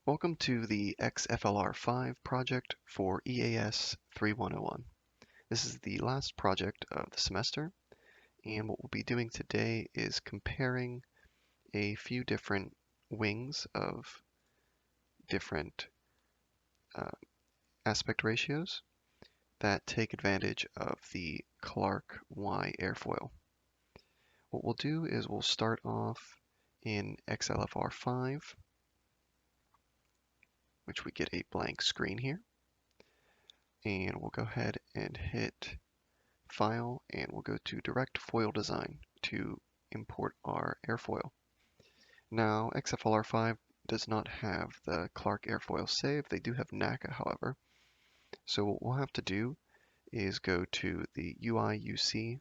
Welcome to the XFLR5 project for EAS 3101. This is the last project of the semester, and what we'll be doing today is comparing a few different wings of different uh, aspect ratios that take advantage of the Clark Y airfoil. What we'll do is we'll start off in XLFR5, which we get a blank screen here. And we'll go ahead and hit File, and we'll go to Direct Foil Design to import our airfoil. Now, XFLR5 does not have the Clark airfoil saved. They do have NACA, however. So what we'll have to do is go to the UI/UC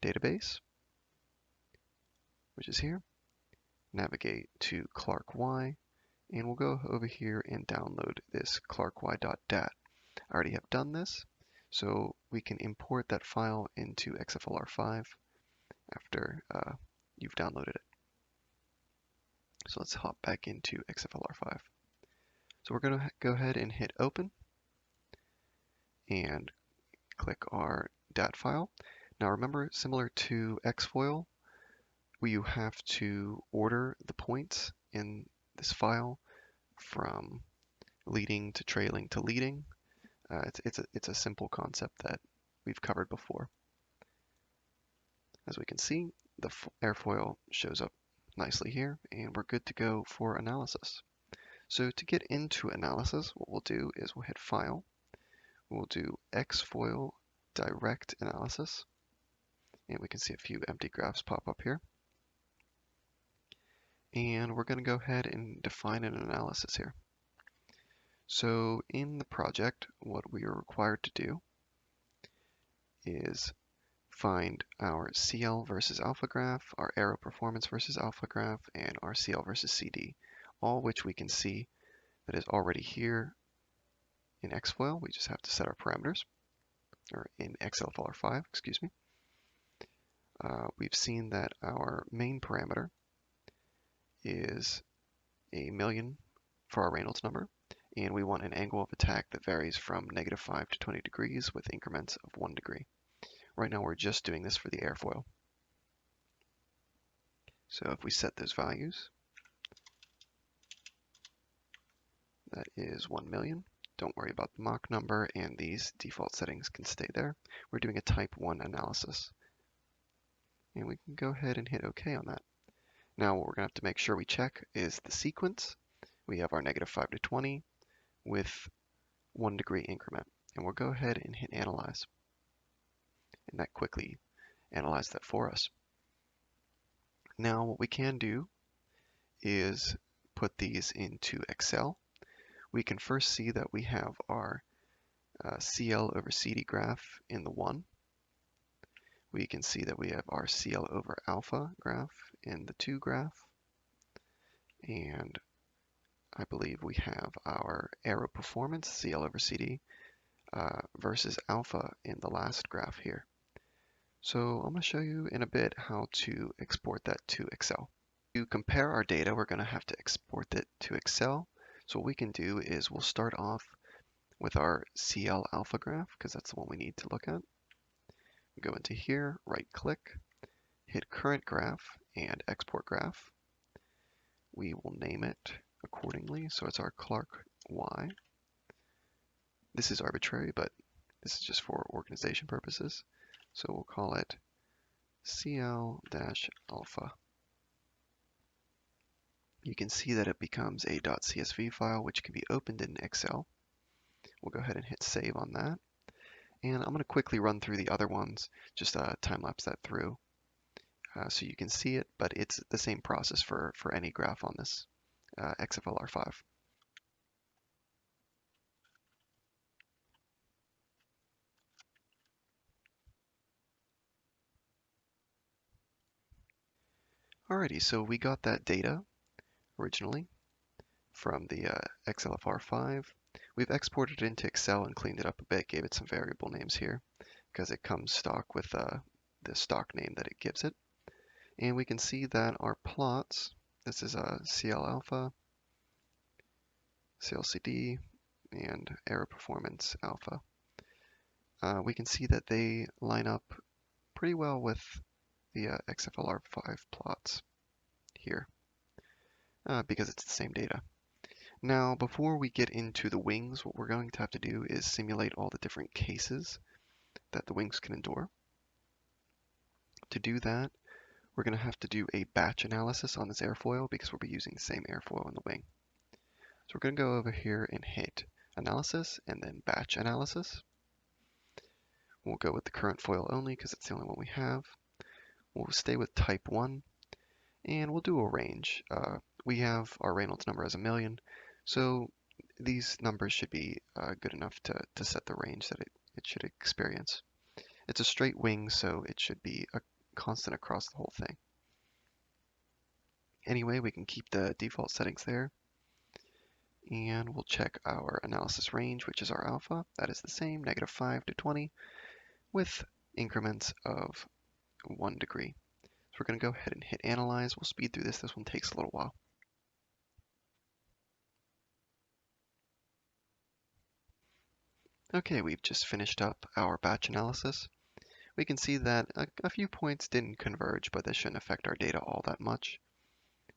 database, which is here, navigate to Clark Y, and we'll go over here and download this clarky.dat. I already have done this, so we can import that file into XFLR5 after you've downloaded it. So let's hop back into XFLR5. So we're going to go ahead and hit open and click our DAT file. Now remember, similar to XFoil, you have to order the points in this file from leading to trailing to leading. It's a simple concept that we've covered before. As we can see, the airfoil shows up nicely here, and we're good to go for analysis. So to get into analysis, what we'll do is we'll hit File, we'll do XFoil Direct Analysis, and we can see a few empty graphs pop up here. And we're going to go ahead and define an analysis here. So in the project, what we are required to do is find our CL versus alpha graph, our aero performance versus alpha graph, and our CL versus CD, all which we can see that is already here in XFoil. We just have to set our parameters, or in XFLR5, excuse me. We've seen that our main parameter is a million for our Reynolds number, and we want an angle of attack that varies from -5 to 20 degrees with increments of 1 degree. Right now we're just doing this for the airfoil. So if we set those values, that is 1 million. Don't worry about the Mach number, and these default settings can stay there. We're doing a type 1 analysis. And we can go ahead and hit OK on that. Now what we're going to have to make sure we check is the sequence. We have our -5 to 20 with 1 degree increment. And we'll go ahead and hit Analyze. And that quickly analyzed that for us. Now what we can do is put these into Excel. We can first see that we have our CL over CD graph in the 1. We can see that we have our CL over alpha graph in the 2 graph. And I believe we have our aero performance, CL over CD, versus alpha in the last graph here. So I'm going to show you in a bit how to export that to Excel. To compare our data, we're going to have to export it to Excel. So what we can do is we'll start off with our CL alpha graph, because that's the one we need to look at. We go into here, right click, hit current graph and export graph. We will name it accordingly, so it's our Clark Y. This is arbitrary, but this is just for organization purposes. So we'll call it CL-alpha. You can see that it becomes a .csv file, which can be opened in Excel. We'll go ahead and hit save on that. And I'm going to quickly run through the other ones, just time-lapse that through so you can see it, but it's the same process for any graph on this XFLR5. Alrighty, so we got that data originally from the XLFR5. We've exported it into Excel and cleaned it up a bit, gave it some variable names here because it comes stock with the stock name that it gives it. And we can see that our plots, this is a CL alpha, CLCD, and Aero Performance Alpha. We can see that they line up pretty well with the XFLR5 plots here because it's the same data. Now, before we get into the wings, what we're going to have to do is simulate all the different cases that the wings can endure. To do that, we're going to have to do a batch analysis on this airfoil because we'll be using the same airfoil in the wing. So we're going to go over here and hit Analysis and then Batch Analysis. We'll go with the current foil only because it's the only one we have. We'll stay with type 1 and we'll do a range. We have our Reynolds number as 1,000,000, so these numbers should be good enough to set the range that it should experience. It's a straight wing, so it should be a constant across the whole thing. Anyway, we can keep the default settings there. And we'll check our analysis range, which is our alpha. That is the same, -5 to 20, with increments of 1 degree. So we're going to go ahead and hit Analyze. We'll speed through this. This one takes a little while. Okay, we've just finished up our batch analysis. We can see that a few points didn't converge, but this shouldn't affect our data all that much.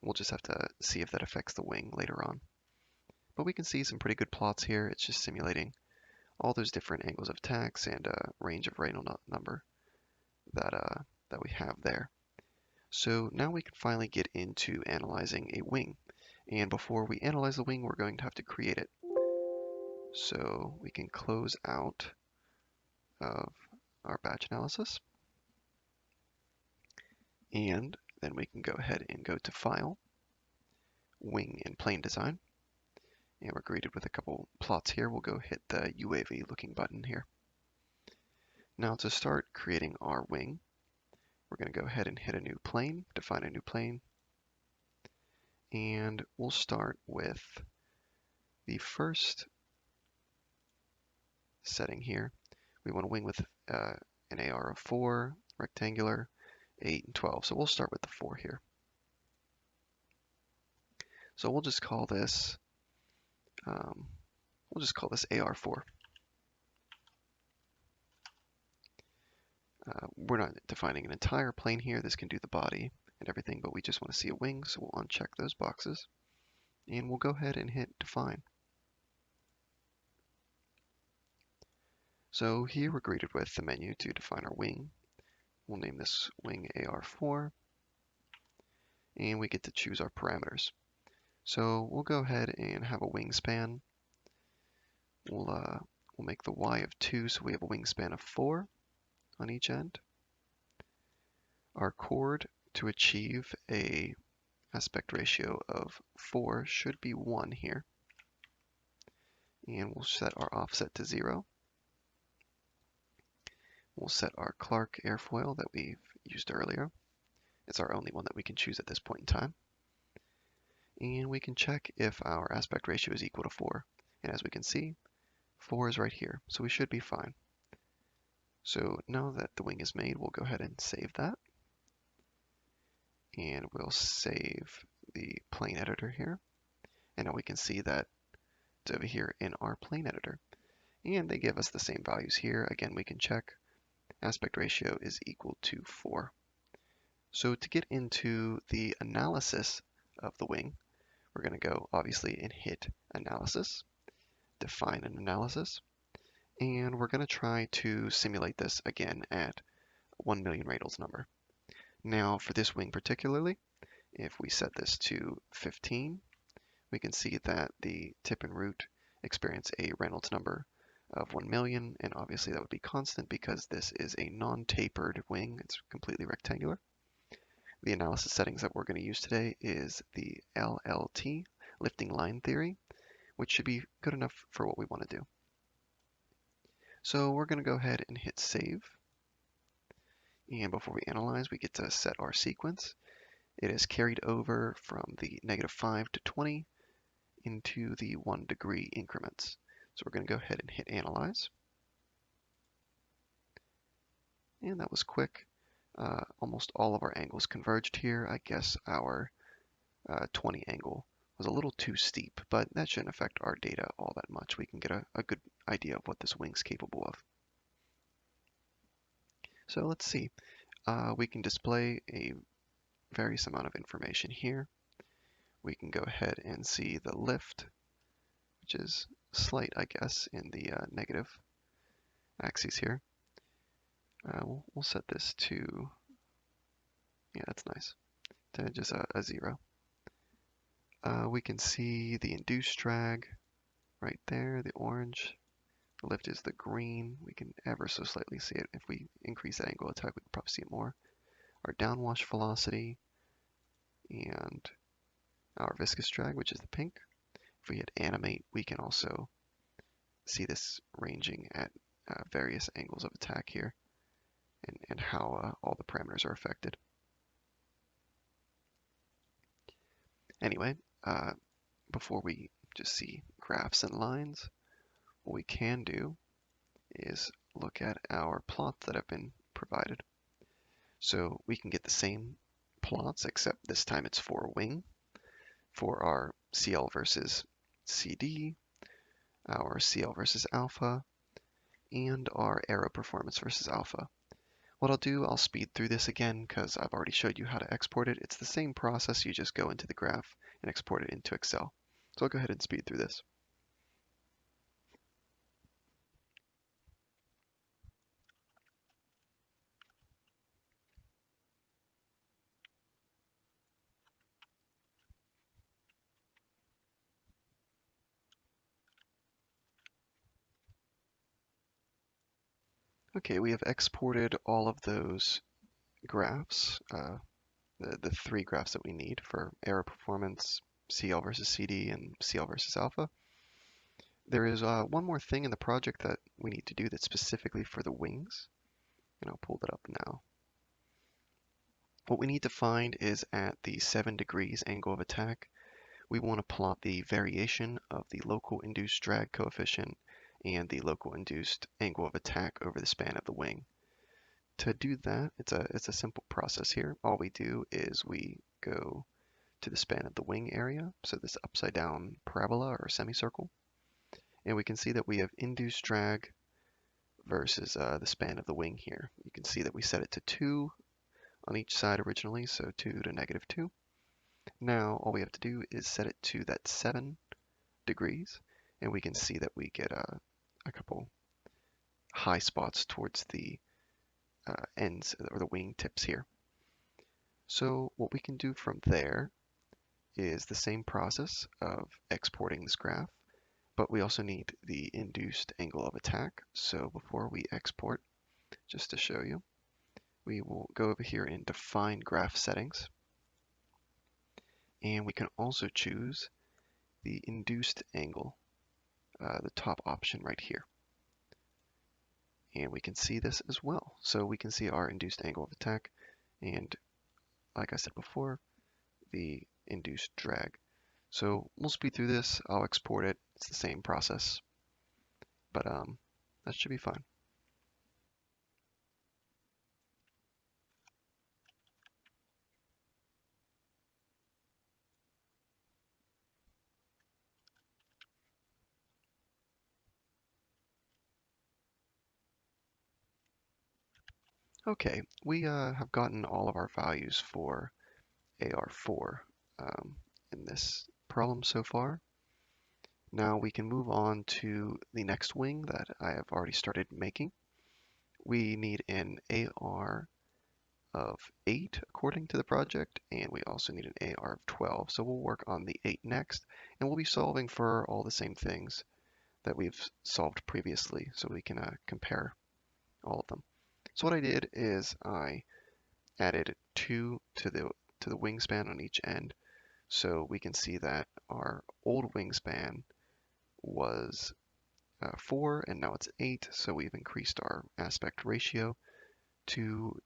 We'll just have to see if that affects the wing later on. But we can see some pretty good plots here. It's just simulating all those different angles of attacks and range of Reynolds number that we have there. So now we can finally get into analyzing a wing. And before we analyze the wing, we're going to have to create it. So we can close out of our batch analysis. And then we can go ahead and go to File, Wing and Plane Design. And we're greeted with a couple plots here. We'll go hit the UAV looking button here. Now to start creating our wing, we're going to go ahead and hit a new plane, define a new plane. And we'll start with the first setting here. We want a wing with an AR of 4, rectangular, 8, and 12. So we'll start with the 4 here. So we'll just call this AR4. We're not defining an entire plane here. This can do the body and everything, but we just want to see a wing, so we'll uncheck those boxes. And we'll go ahead and hit Define. So here we're greeted with the menu to define our wing. We'll name this wing AR4, and we get to choose our parameters. So we'll go ahead and have a wingspan. We'll make the Y of 2, so we have a wingspan of 4 on each end. Our chord to achieve a aspect ratio of 4 should be 1 here. And we'll set our offset to 0. We'll set our Clark airfoil that we've used earlier. It's our only one that we can choose at this point in time. And we can check if our aspect ratio is equal to 4. And as we can see, 4 is right here, so we should be fine. So now that the wing is made, we'll go ahead and save that. And we'll save the plane editor here. And now we can see that it's over here in our plane editor. And they give us the same values here. Again, we can check aspect ratio is equal to 4. So to get into the analysis of the wing, we're going to go obviously and hit Analysis, define an analysis, and we're going to try to simulate this again at 1,000,000 Reynolds number. Now for this wing particularly, if we set this to 15, we can see that the tip and root experience a Reynolds number of 1,000,000, and obviously that would be constant because this is a non-tapered wing. It's completely rectangular. The analysis settings that we're going to use today is the LLT, lifting line theory, which should be good enough for what we want to do. So we're going to go ahead and hit Save. And before we analyze, we get to set our sequence. It is carried over from the -5 to 20 into the 1 degree increments. So we're going to go ahead and hit Analyze. And that was quick. Almost all of our angles converged here. I guess our 20 angle was a little too steep, but that shouldn't affect our data all that much. We can get a good idea of what this wing's capable of. So let's see. We can display a various amount of information here. We can go ahead and see the lift, which is slight, I guess, in the negative axes here. We'll set this to, yeah, that's nice, to just a 0. We can see the induced drag right there, the orange. The lift is the green. We can ever so slightly see it. If we increase that angle of attack, we can probably see it more. Our downwash velocity and our viscous drag, which is the pink. If we hit animate, we can also see this ranging at various angles of attack here and how all the parameters are affected. Anyway, before we just see graphs and lines, what we can do is look at our plots that have been provided. So we can get the same plots, except this time it's for wing, for our CL versus CD, our CL versus alpha, and our aero performance versus alpha. What I'll do, I'll speed through this again because I've already showed you how to export it. It's the same process, you just go into the graph and export it into Excel. So I'll go ahead and speed through this. Okay, we have exported all of those graphs, the 3 graphs that we need for aero performance, CL versus CD, and CL versus alpha. There is one more thing in the project that we need to do that's specifically for the wings, and I'll pull that up now. What we need to find is at the 7 degrees angle of attack, we want to plot the variation of the local induced drag coefficient and the local induced angle of attack over the span of the wing. To do that, it's a simple process here. All we do is we go to the span of the wing area, so this upside down parabola or semicircle, and we can see that we have induced drag versus the span of the wing here. You can see that we set it to 2 on each side originally, so 2 to negative 2. Now all we have to do is set it to that 7 degrees, and we can see that we get a couple high spots towards the ends or the wing tips here. So what we can do from there is the same process of exporting this graph, but we also need the induced angle of attack. So before we export, just to show you, we will go over here and define graph settings, and we can also choose the induced angle, the top option right here. And we can see this as well. So we can see our induced angle of attack, and like I said before, the induced drag. So we'll speed through this, I'll export it, it's the same process, but that should be fine. Okay, we have gotten all of our values for AR4 in this problem so far. Now we can move on to the next wing that I have already started making. We need an AR of 8 according to the project, and we also need an AR of 12. So we'll work on the 8 next, and we'll be solving for all the same things that we've solved previously, so we can compare all of them. So what I did is I added 2 to the wingspan on each end, so we can see that our old wingspan was 4 and now it's 8, so we've increased our aspect ratio to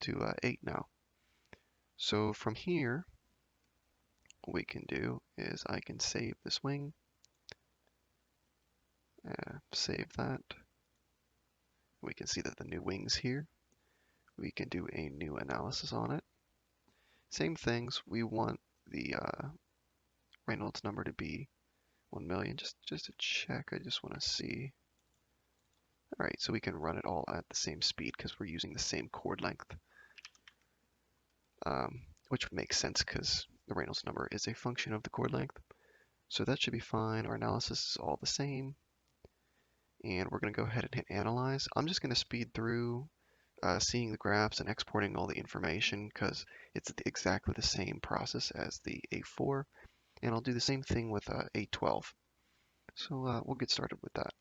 8 now. So from here, what we can do is I can save this wing, save that. We can see that the new wing's here. We can do a new analysis on it. Same things, we want the Reynolds number to be 1 million, just to check. I just want to see. All right, so we can run it all at the same speed because we're using the same chord length, which makes sense because the Reynolds number is a function of the chord length. So that should be fine. Our analysis is all the same. And we're going to go ahead and hit Analyze. I'm just going to speed through seeing the graphs and exporting all the information because it's exactly the same process as the A4. And I'll do the same thing with A12. So we'll get started with that.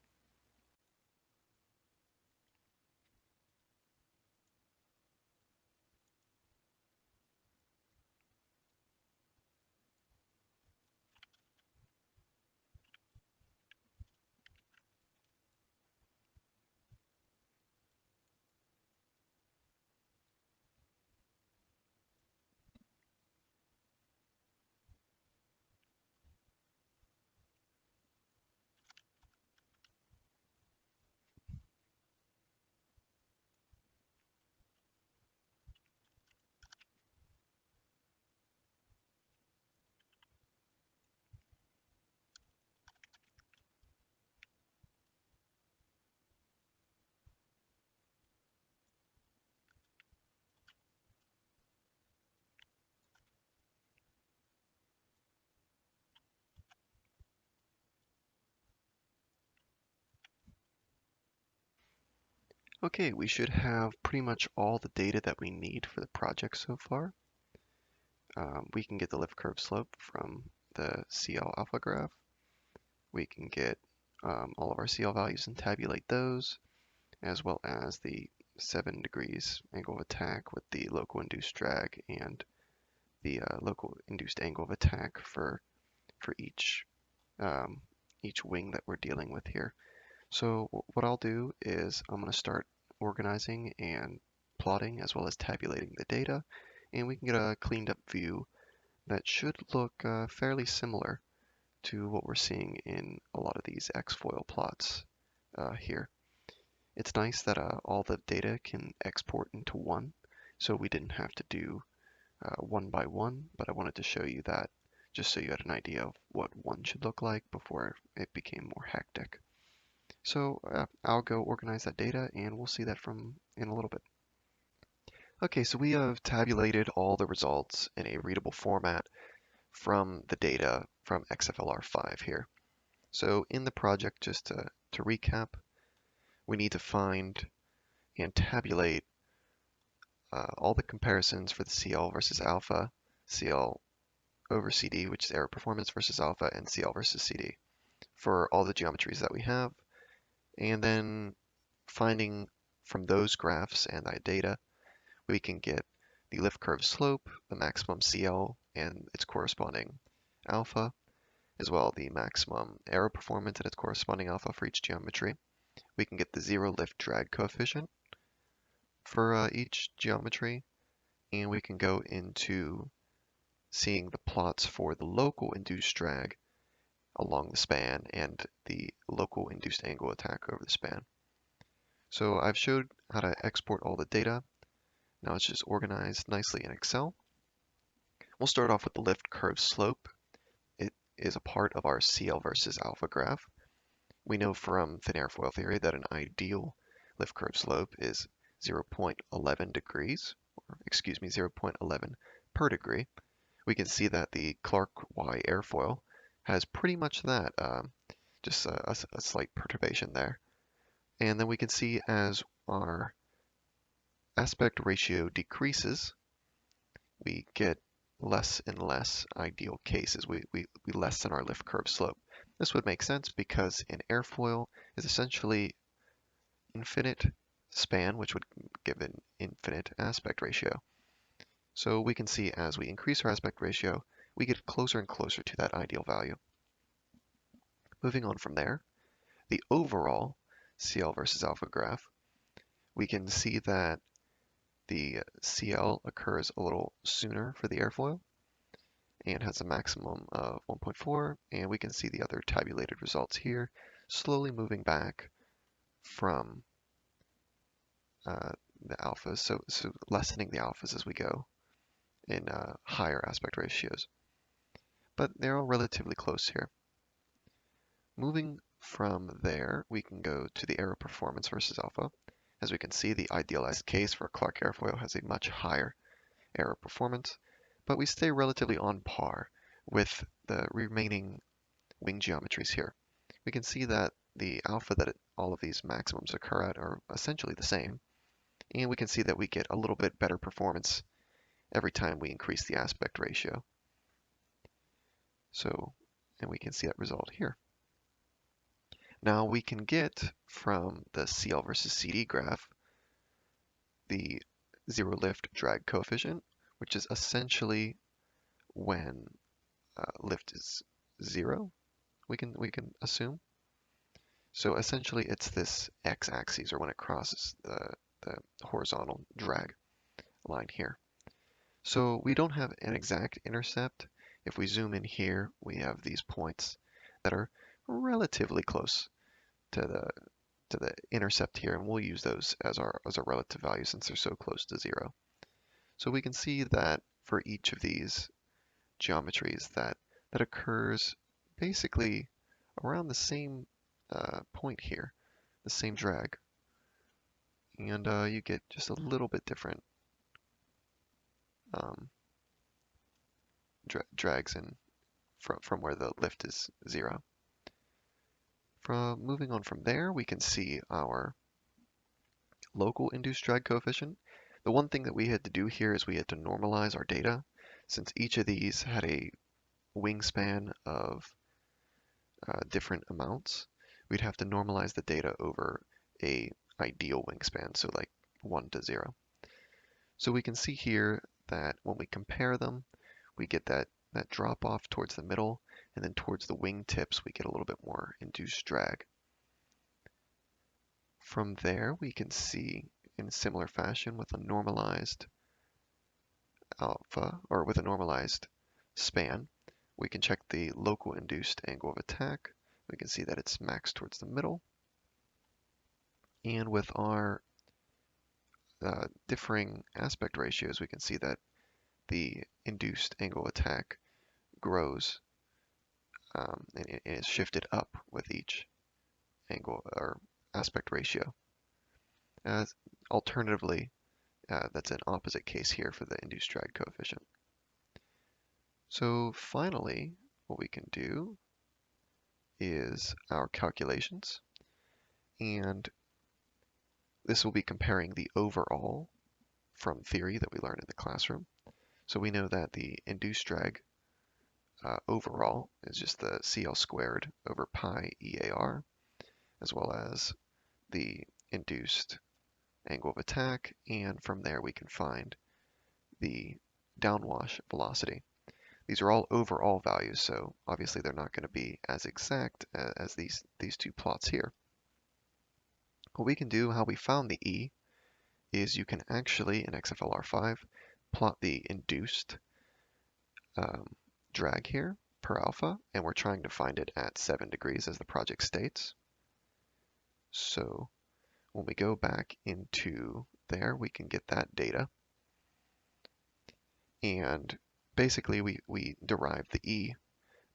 Okay, we should have pretty much all the data that we need for the project so far. We can get the lift curve slope from the CL alpha graph. We can get all of our CL values and tabulate those, as well as the 7 degrees angle of attack with the local induced drag and the local induced angle of attack for each wing that we're dealing with here. So what I'll do is I'm going to start organizing and plotting as well as tabulating the data, and we can get a cleaned up view that should look fairly similar to what we're seeing in a lot of these X-foil plots here. It's nice that all the data can export into one, so we didn't have to do one by one, but I wanted to show you that just so you had an idea of what one should look like before it became more hectic. So I'll go organize that data and we'll see that from in a little bit. Okay, so we have tabulated all the results in a readable format from the data from XFLR5 here. So in the project, just to recap, we need to find and tabulate all the comparisons for the CL versus alpha, CL over CD, which is error performance versus alpha, and CL versus CD for all the geometries that we have. And then finding from those graphs and that data, we can get the lift curve slope, the maximum CL and its corresponding alpha, as well as the maximum error performance and its corresponding alpha for each geometry. We can get the zero lift drag coefficient for each geometry, and we can go into seeing the plots for the local induced drag along the span and the local induced angle attack over the span. So I've showed how to export all the data. Now it's just organized nicely in Excel. We'll start off with the lift curve slope. It is a part of our CL versus alpha graph. We know from thin airfoil theory that an ideal lift curve slope is 0.11 degrees, or excuse me, 0.11 per degree. We can see that the Clark Y airfoil has pretty much that, just a slight perturbation there. And then we can see as our aspect ratio decreases, we get less and less ideal cases. We lessen our lift curve slope. This would make sense because an airfoil is essentially infinite span, which would give an infinite aspect ratio. So we can see as we increase our aspect ratio, we get closer and closer to that ideal value. Moving on from there, the overall CL versus alpha graph, we can see that the CL occurs a little sooner for the airfoil and has a maximum of 1.4, and we can see the other tabulated results here, slowly moving back from the alphas, so lessening the alphas as we go in higher aspect ratios. but they're all relatively close here. Moving from there, we can go to the aero performance versus alpha. As we can see, the idealized case for a Clark airfoil has a much higher aero performance, but we stay relatively on par with the remaining wing geometries here. We can see that the alpha that all of these maximums occur at are essentially the same, and we can see that we get a little bit better performance every time we increase the aspect ratio. And we can see that result here. Now we can get from the CL versus CD graph the zero lift drag coefficient, which is essentially when lift is 0, we can assume. So essentially it's this x-axis, or when it crosses the horizontal drag line here. So we don't have an exact intercept. If we zoom in here, we have these points that are relatively close to the intercept here, and we'll use those as our relative value since they're so close to 0. So we can see that for each of these geometries that occurs basically around the same point here, the same drag, and you get just a little bit different drags in from where the lift is 0. Moving on from there, we can see our local induced drag coefficient. The one thing that we had to do here is we had to normalize our data. Since each of these had a wingspan of different amounts, we'd have to normalize the data over a ideal wingspan, so like 1 to 0. So we can see here that when we compare them, we get that drop off towards the middle, and then towards the wing tips we get a little bit more induced drag. From there we can see in similar fashion with a normalized alpha, or with a normalized span, we can check the local induced angle of attack. We can see that it's max towards the middle. And with our differing aspect ratios, we can see that the induced angle of attack grows and is shifted up with each angle or aspect ratio. Alternatively, that's an opposite case here for the induced drag coefficient. So finally, what we can do is our calculations, and this will be comparing the overall from theory that we learned in the classroom. So we know that the induced drag overall is just the CL squared over pi EAR, as well as the induced angle of attack, and from there we can find the downwash velocity. These are all overall values, so obviously they're not going to be as exact as these two plots here. What we can do, how we found the E, is you can actually, in XFLR5, plot the induced drag here per alpha, and we're trying to find it at 7 degrees as the project states. So when we go back into there, we can get that data. And basically we derive the E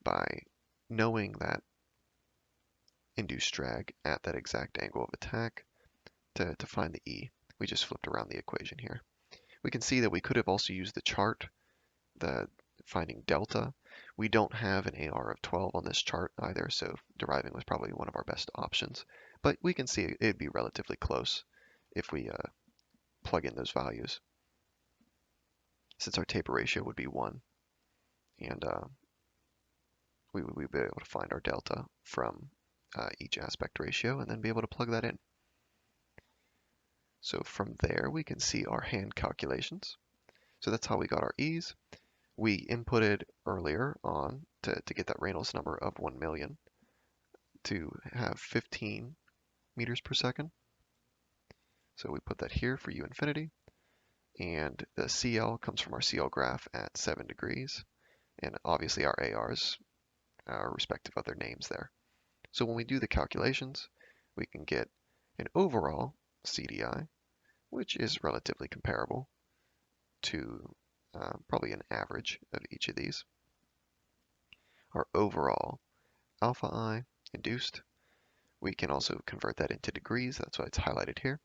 by knowing that induced drag at that exact angle of attack. To find the E, we just flipped around the equation here. We can see that we could have also used the chart, the finding delta. We don't have an AR of 12 on this chart either, so deriving was probably one of our best options. But we can see it'd be relatively close if we plug in those values, since our taper ratio would be 1, and we'd be able to find our delta from each aspect ratio and then be able to plug that in. So from there we can see our hand calculations. So that's how we got our E's. We inputted earlier on to get that Reynolds number of 1 million to have 15 meters per second. So we put that here for U infinity. And the CL comes from our CL graph at 7 degrees. And obviously our ARs are respective of their names there. So when we do the calculations, we can get an overall CDI, which is relatively comparable to probably an average of each of these. our overall alpha I induced. We can also convert that into degrees, that's why it's highlighted here.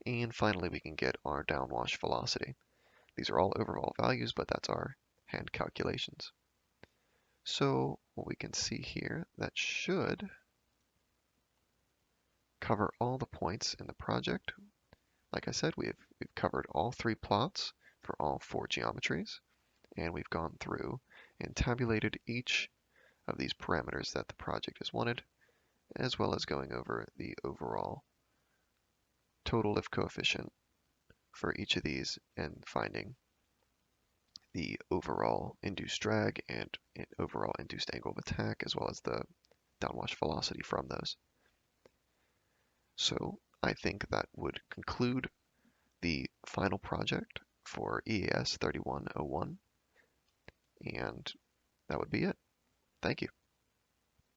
And finally, we can get our downwash velocity. These are all overall values, but that's our hand calculations. So what we can see here, that should cover all the points in the project. Like I said, we've covered all 3 plots for all 4 geometries, and we've gone through and tabulated each of these parameters that the project has wanted, as well as going over the overall total lift coefficient for each of these and finding the overall induced drag and overall induced angle of attack, as well as the downwash velocity from those. So I think that would conclude the final project for EAS 3101, and that would be it. Thank you.